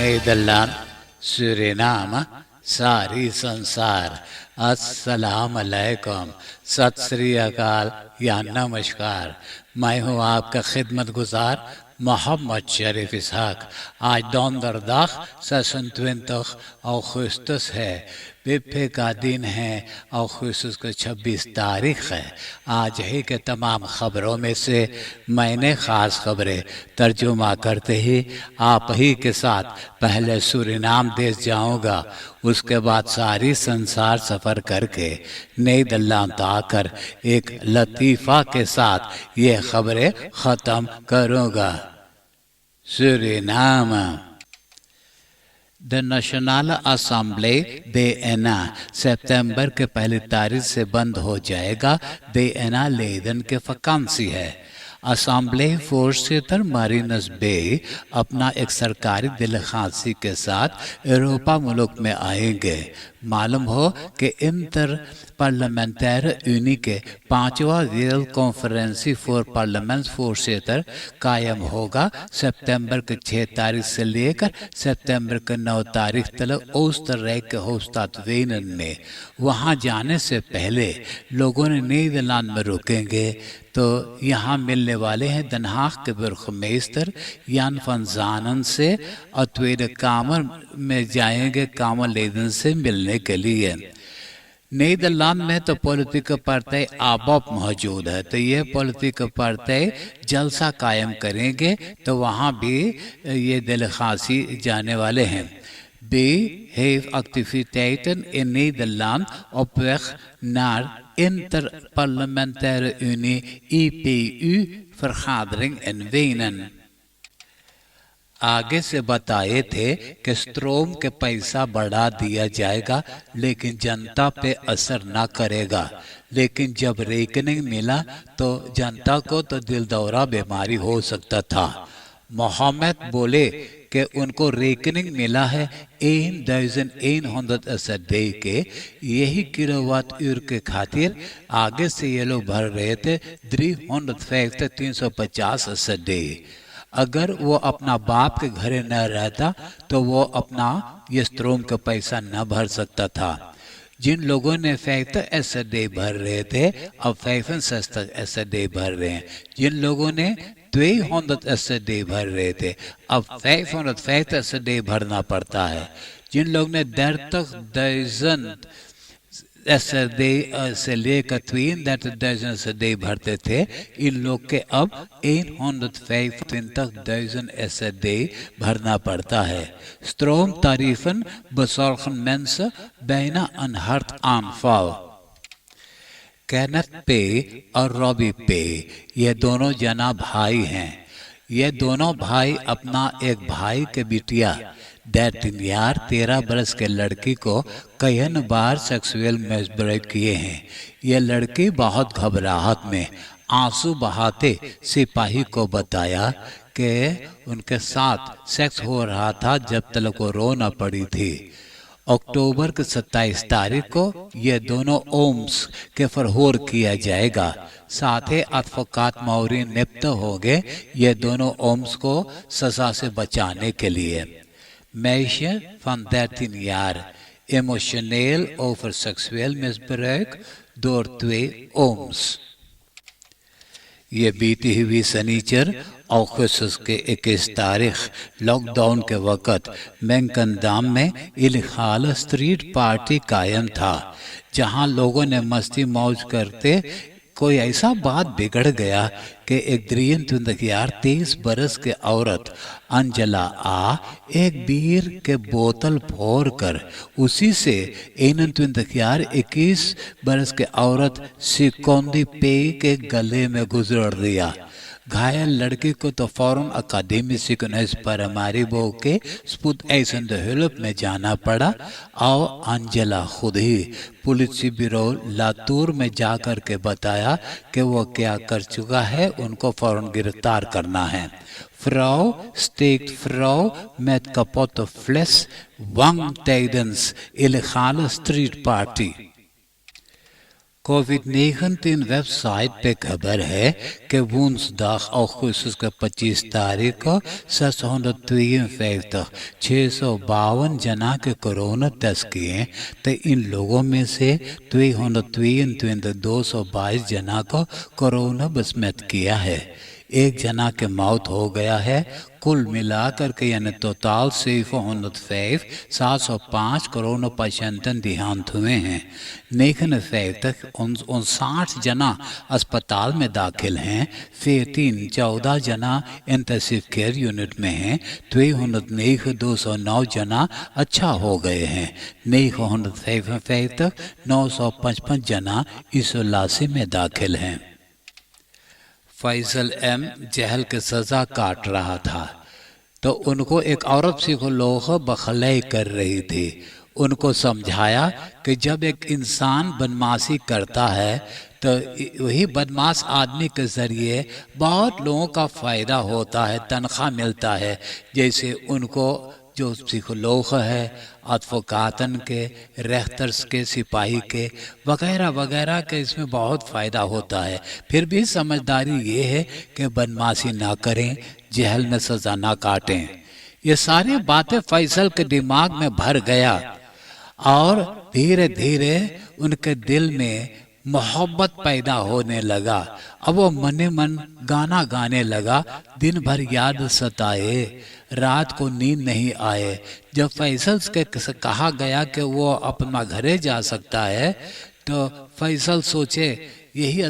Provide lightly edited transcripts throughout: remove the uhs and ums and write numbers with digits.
Nederland, Suriname, सारी संसार, अस्सलाम अलैकुम, सत श्री अकाल या नमस्कार। मैं हूँ आपका खिदमत गुजार मोहम्मद शरीफ इसहाक। आज donderdag 26 अगस्त है, बिफे का दिन है। अगस्त को 26 तारीख है। आज ही के तमाम खबरों में से मैंने ख़ास खबरें तर्जुमा करते ही आप ही के साथ पहले सूरीनाम देश जाऊंगा, उसके बाद सारी संसार सफ़र करके नीदरलैंड आकर एक लतीफ़ा के साथ ये खबरें ख़त्म करूंगा। Suriname. The national assembly DNA सितंबर के पहली तारीख से बंद हो जाएगा। DNA लेदन के वैकेंसी है। असेंबली फोर्सेटर मारिनस बे अपना एक सरकारी दिलखासी के साथ यूरोपा मुल्क में आएंगे। मालूम हो कि इंटर पार्लियामेंटर यूनी के 5वां वर्ल्ड कॉन्फ्रेंस फॉर पार्लियामेंट फोर्सेटर कायम होगा। सितंबर के 6 तारीख से लेकर सितंबर के 9 तारीख तक ओस्टररिक के होस्टात वेनन में। वहां जाने से पहले लोगों ने नीदरलैंड में रुकेंगे तो यहाँ मिलने वाले हैं Den Haag के बुर्गमेस्टर यान van जानन से और tweede कामर में जाएंगे कामर लेदन से मिलने के लिए। नीदरलैंड में तो पॉलिटिकल पार्टी ABOP मौजूद है, तो ये पॉलिटिकल पार्टी जलसा कायम करेंगे, तो वहाँ भी ये दिलखासी जाने वाले हैं। B heeft activiteiten in Nederland op weg naar Interparlementaire Unie IPU vergadering in Wenen। आगे से बताए थे कि स्ट्रोम के पैसा बढ़ा दिया जाएगा लेकिन जनता पे असर ना करेगा। लेकिन जब रेकनिंग मिला तो जनता को तो दिल दौरा बीमारी हो सकता था। मोहम्मद बोले कि उनको रेकनिंग मिला है 1100 असडे के, यही किलोवाट ऊर के खातिर आगे से ये लोग भर रहे थे 350 असडे। अगर वो अपना बाप के घरे न रहता तो वो अपना ये स्ट्रोम का पैसा न भर सकता था। जिन लोगों ने 50 असडे भर रहे थे अब 65 असडे भर रहे हैं। जिन लोगों ने 200 असडे भर रहे थे अब 550 असडे भरना पड़ता है। जिन लोग ने 30.000 असडे से लेकर 200 असडे भरते थे, इन लोग के अब 125.000 असडे भरना पड़ता है। स्ट्रोम तारीफन bezorgen mensen bijna een hartaanval। Kenneth पे और रॉबी पे ये दोनों जना भाई हैं। ये दोनों भाई अपना एक भाई के बिटिया 13 बरस के लड़की को कई बार सेक्सुअल मिसबिहेव किए हैं। ये लड़की बहुत घबराहट में आंसू बहाते सिपाही को बताया कि उनके साथ सेक्स हो रहा था जब तक वो रो न पड़ी थी। अक्टूबर के 27 तारीख को ये दोनों ओम्स के फरहोर किया जाएगा। साथ ही एडवोकेट मौरी नियुक्त होंगे ये दोनों ओम्स को सजा से बचाने के लिए। Meisje van 13 jaar, emotioneel over seksueel misbruik door 2 ooms। ये बीती हुई शनिचर अगस्त के 21 तारीख लॉकडाउन के वक़्त मैंकनदाम में इलखाल स्ट्रीट पार्टी कायम था, जहां लोगों ने मस्ती मौज करते कोई ऐसा बात बिगड़ गया कि एक 23 बरस के औरत अंजला एक बीर के बोतल फोड़ कर उसी से 21 बरस के औरत सिकोंदी पे के गले में गुजर दिया। घायल लड़की को तो फौरन अकादमी सिकनेस परमारिबो के स्पुत ऐसन हुलप में जाना पड़ा और अंजला खुद ही पुलिस ब्यूरो लातूर में जाकर के बताया कि वो क्या कर चुका है, उनको फौरन गिरफ्तार करना है। Vrouw steekt vrouw met kapotte fles wang tijdens illegale streetparty। कोविड-19 वेबसाइट पे खबर है कि woensdag augustus के 25 तारीख को 652 652 के कोरोना टेस्ट किए तो इन लोगों में से 222 जना को कोरोना बसमत किया है। एक जना के मौत हो गया है। कुल मिलाकर के यानी टोटल 705 कोरोना पेशेंटन देहांत हुए हैं। 59 जना अस्पताल में दाखिल हैं। 14 जना इंटेंसिव केयर यूनिट में हैं। 209 जना अच्छा हो गए हैं। 955 जना इसोलासी में दाखिल हैं। फैसल एम जहल की सज़ा काट रहा था तो उनको एक औरत सिखोलोग बखलई कर रही थी। उनको समझाया कि जब एक इंसान बदमाशी करता है तो वही बदमाश आदमी के ज़रिए बहुत लोगों का फ़ायदा होता है, तनख्वाह मिलता है। जैसे उनको जो सिखोलोग है, अदफोकातन के, रेख्तर्स के, सिपाही के वगैरह वगैरह के इसमें बहुत फ़ायदा होता है। फिर भी समझदारी ये है कि बदमाशी ना करें, जहल में सज़ा ना काटें। ये सारी बातें फैसल के दिमाग में भर गया और धीरे धीरे उनके दिल में मोहब्बत पैदा होने लगा। अब वो मने मन गाना गाने लगा। दिन भर याद सताए, रात को नींद नहीं आए। जब फैसल के कहा गया कि वो अपना घरे जा सकता है तो फैसल सोचे यही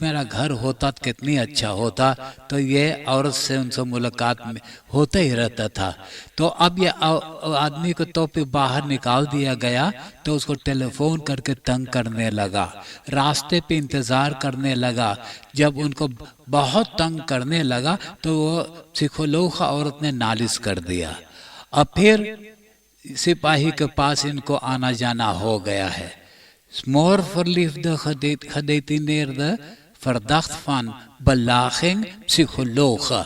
मेरा घर होता तो कितनी अच्छा होता। तो ये औरत से उनसे मुलाकात में होता ही रहता था। तो अब ये आदमी को तो फिर बाहर निकाल दिया गया तो उसको टेलीफोन करके तंग करने लगा, रास्ते पे इंतज़ार करने लगा। जब उनको बहुत तंग करने लगा तो वो सिखोलोग औरत ने नालिश कर दिया। अब फिर सिपाही के पास इनको आना जाना हो गया है। Smor verliefde gedetineerde verdacht van belaging psychologen।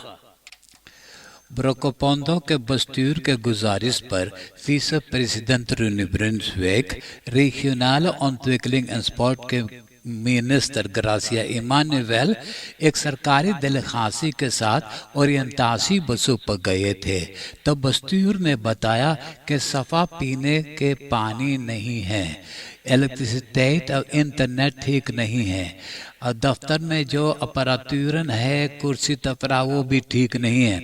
ब्रोकोपोंडो के बस्तूर के गुजारिश पर vice president Ronnie Brunswijk regionale ontwikkeling en sport के मिनिस्टर ग्रासिया इमानुएल एक सरकारी दलखासी के साथ ओरियंतासी बसों पर गए थे। तब बस्तूर ने बताया कि सफ़ा पीने के पानी नहीं है, इलेक्ट्रिसिटी और इंटरनेट ठीक नहीं है, और दफ्तर में जो अपरातुरन है, कुर्सी तफरा वो भी ठीक नहीं है।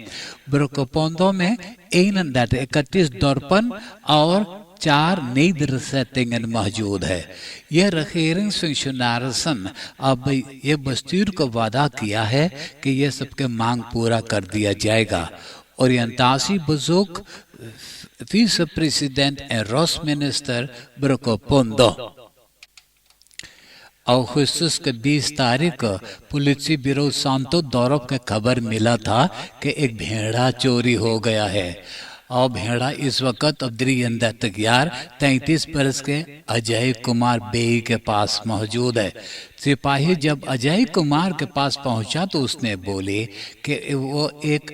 ब्रोकोपोंडो में 31 दर्पण और 4 nederzettingen मौजूद है। यह regeringsfunctionarissen अब ये बस्तूर को वादा किया है कि ये सबके मांग पूरा कर दिया जाएगा। ओरियंतासी बुजुर्ग विसे प्रेसिडेंट en Rosminister ब्रोकोपोंडो। अगस्त के 20 तारीख को पुलिस ब्यूरो सांतो दौरब के खबर मिला था कि एक भेड़ा चोरी हो गया है। और भेड़ा इस वक्त अब्दुल 33 बरस के अजय कुमार बेई के पास मौजूद है। सिपाही जब अजय कुमार के पास पहुंचा तो उसने बोले कि वो एक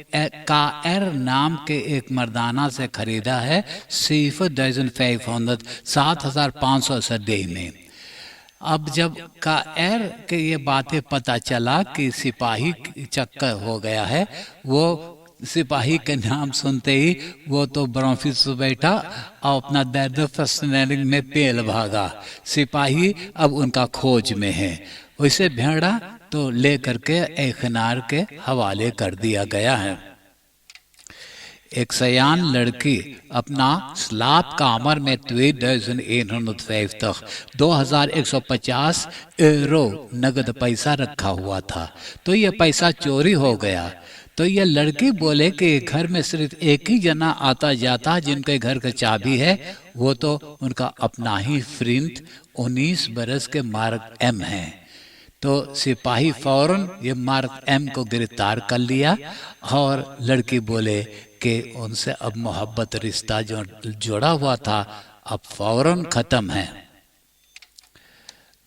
कायर नाम के एक मर्दाना से खरीदा है 7,500 सदी में। अब जब कायर के ये बातें पता चला कि सिपाही चक्कर हो गया है, वो सिपाही के नाम सुनते ही वो तो ब्रॉन्फिस से बैठा और अपना दर्द फसने में पेल भागा। सिपाही अब उनका खोज में है। वैसे भेड़ा तो लेकर के एखनार के हवाले कर दिया गया है। एक सयान लड़की अपना स्लाप कामर में 2150 यूरो नगद पैसा रखा हुआ था तो यह पैसा चोरी हो गया। तो यह लड़की बोले कि घर में सिर्फ एक ही जना आता जाता जिनके घर का चाबी है, वो तो उनका अपना ही फ्रेंड 19 बरस के मार्क एम है। तो सिपाही फौरन ये मार्क एम को गिरफ्तार कर लिया और लड़की बोले कि उनसे अब मोहब्बत रिश्ता जो जोड़ा हुआ था अब फौरन ख़त्म है।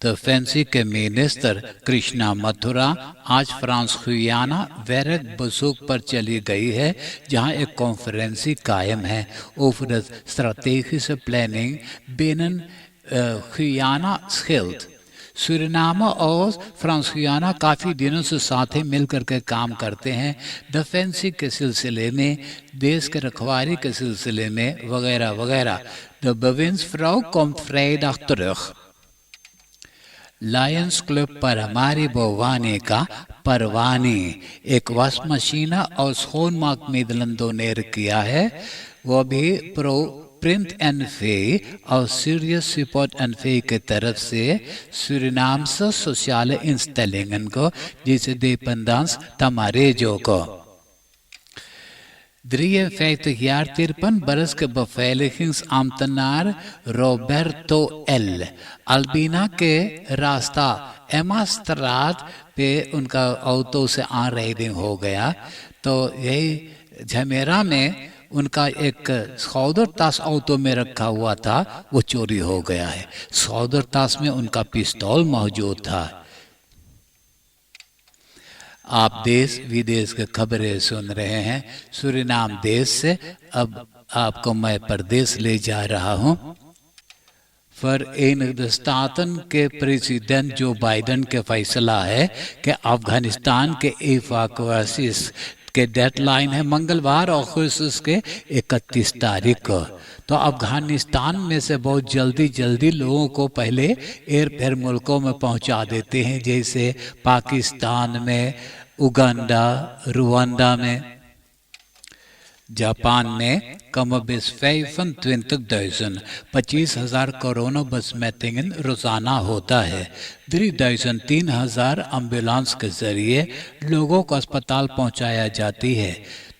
तो फैंसी के मिनिस्टर कृष्णा मथुरा आज फ्रांस गुयाना वेरेक बसूक पर चली गई है, जहां एक कॉन्फ्रेंसी कायम है ओवर स्ट्रेटेजिक प्लानिंग बिnnen गुयाना स्किल्ड। सूरिनाम और फ्रांसियाना काफ़ी दिनों से साथ ही मिल करके काम करते हैं, डिफेंसी के सिलसिले में, देश के रखवारी के सिलसिले में, वगैरह वगैरह। The Bewindsvrouw komt vrijdag terug. Lions club पर हमारी बोवाने का परवानी एक वॉश मशीन और schoonmaak middelen डोनेट किया है, वो भी प्रो प्रिंट एंड फे और सीरियस सपोर्ट एंड फे की तरफ से सूरिनामse सोशले इंस्टेलिंगन को जिसे dependance tamarejo को 53 jaar 53 बरस के beveiligingsambtenaar रोबर्टो एल अल्बीना के रास्ता एमा स्ट्रात पे उनका ऑटो से ऑन राइडिंग हो गया, तो यही झमेरा में उनका एक सौदरतास ऑटो में रखा हुआ था, वो चोरी हो गया है। सौदरतास में उनका पिस्तौल मौजूद था। आप देश विदेश के खबरें सुन रहे हैं सूरिनाम देश से। अब आपको मैं परदेश ले जा रहा हूं। Verenigde Staten के प्रेसिडेंट जो बाइडेन के फैसला है कि अफगानिस्तान के इवाक्यूएशन के डेडलाइन है मंगलवार और अगस्त के 31 तारीख को, तो अफगानिस्तान में से बहुत जल्दी लोगों को पहले एयर मुल्कों में पहुंचा देते हैं, जैसे पाकिस्तान में, उगांडा, रुवांडा में। जापान में कमोबेश 25,000 कोरोनाबesmettingen रोजाना होता है। 3,000 एम्बुलेंस के जरिए लोगों को अस्पताल पहुंचाया जाती है।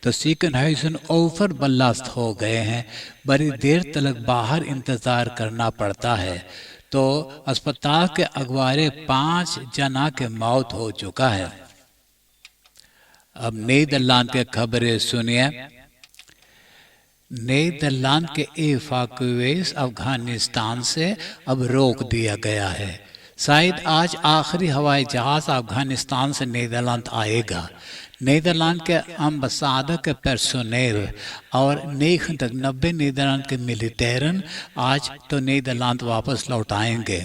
तो ziekenhuizen ओवरबलास्ट हो गए हैं, बड़ी देर तक बाहर इंतजार करना पड़ता है। तो अस्पताल के अगवारे 5 जना के मौत हो चुका है। अब नीदरलैंड के खबरें सुनिए। नीदरलैंड के इवाक्यूएशन अफगानिस्तान से अब रोक दिया गया है। शायद आज आखिरी हवाई जहाज अफगानिस्तान से नीदरलैंड आएगा। नीदरलैंड के अम्बासाडर के पर्सोनेल और 90 नीदरलैंड के मिलिटेरन आज तो नीदरलैंड वापस लौट आएंगे।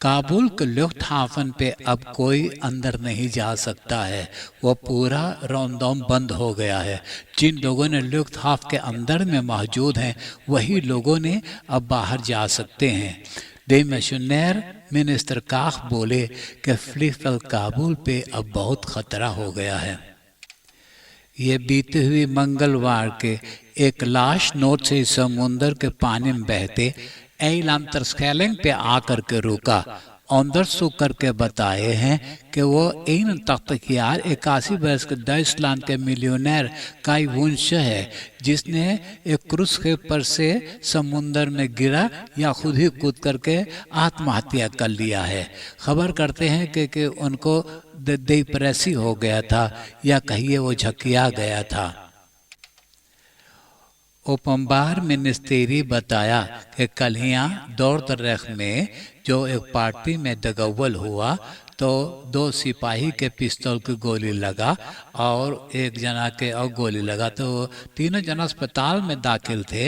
काबुल के लुफ्टहाफन पे अब कोई अंदर नहीं जा सकता है, वो पूरा रौंदोम बंद हो गया है। जिन लोगों ने लुफ्टहाफ के अंदर में मौजूद हैं वही लोगों ने अब बाहर जा सकते हैं। देमिशनर मिनिस्टर काख बोले कि फ्लिफल काबुल पे अब बहुत खतरा हो गया है। ये बीते हुए मंगलवार के एक लाश नोट से समुंदर के पानी में बहते एलामतरस्केलिंग पे आकर के रुका। अंदर सो करके बताए हैं कि वो इन तख्तियार 81 वर्ष के डाइसलैंड के मिलियनेयर काई वुंश है, जिसने एक क्रूज के पर से समुंदर में गिरा या खुद ही कूद करके आत्महत्या कर लिया है। खबर करते हैं कि उनको डिप्रेसी हो गया था या कहिए वो झकिया गया था। ओपम्बार मिनिस्टेरी बताया कि कलियां दौड़तरेख में जो एक पार्टी में दगव्वल हुआ तो 2 सिपाही के पिस्तौल की गोली लगा और एक जना के और गोली लगा, तो तीनों जना अस्पताल में दाखिल थे।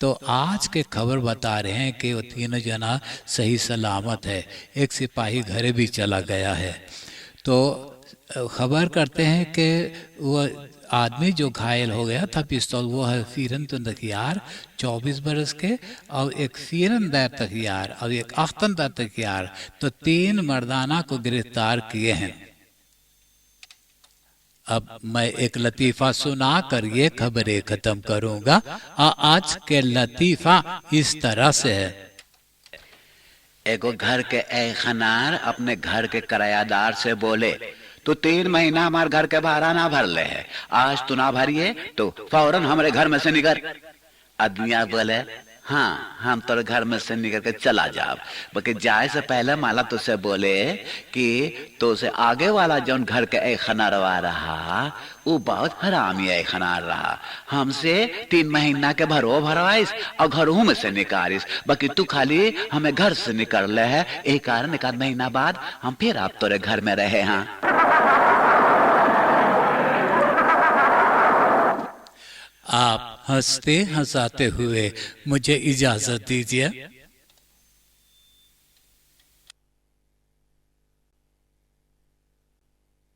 तो आज के खबर बता रहे हैं कि वो तीनों जना सही सलामत है। एक सिपाही घरे भी चला गया है। तो खबर करते हैं कि वो आदमी जो घायल हो गया था पिस्तौल, वो है फीरन तुंदकियार 24 बरस के, और एक फीरन दैर तकियार और एक अख्तन दैर तकियार, तो 3 मर्दाना को गिरफ्तार किए हैं। अब मैं एक लतीफ़ा सुना कर ये खबरें खत्म करूंगा। आज के लतीफ़ा इस तरह से है। एगो घर के खनार अपने घर के किरायादार से बोले, तो 3 महीना हमारे घर के भाड़ा ना भर ले है, आज तू ना भरिए तो फौरन हमारे घर में से निकल। आदमिया बोले, हाँ हम तो घर में से निकल के चला जाब। बल्कि जाए से पहले माला तुझसे बोले कि तो से आगे वाला जौन घर के खनारवा रहा वो बहुत हरामी खनार रहा, हमसे 3 महीना के भरो भरवाइस और घरों में से निकालिस। बाकी तू खाली हमें घर से निकल ले है, एक कारण 1 महीना बाद हम फिर आप तोरे घर में रहे। हाँ आप हंसते हंसाते हुए मुझे इजाजत दीजिए।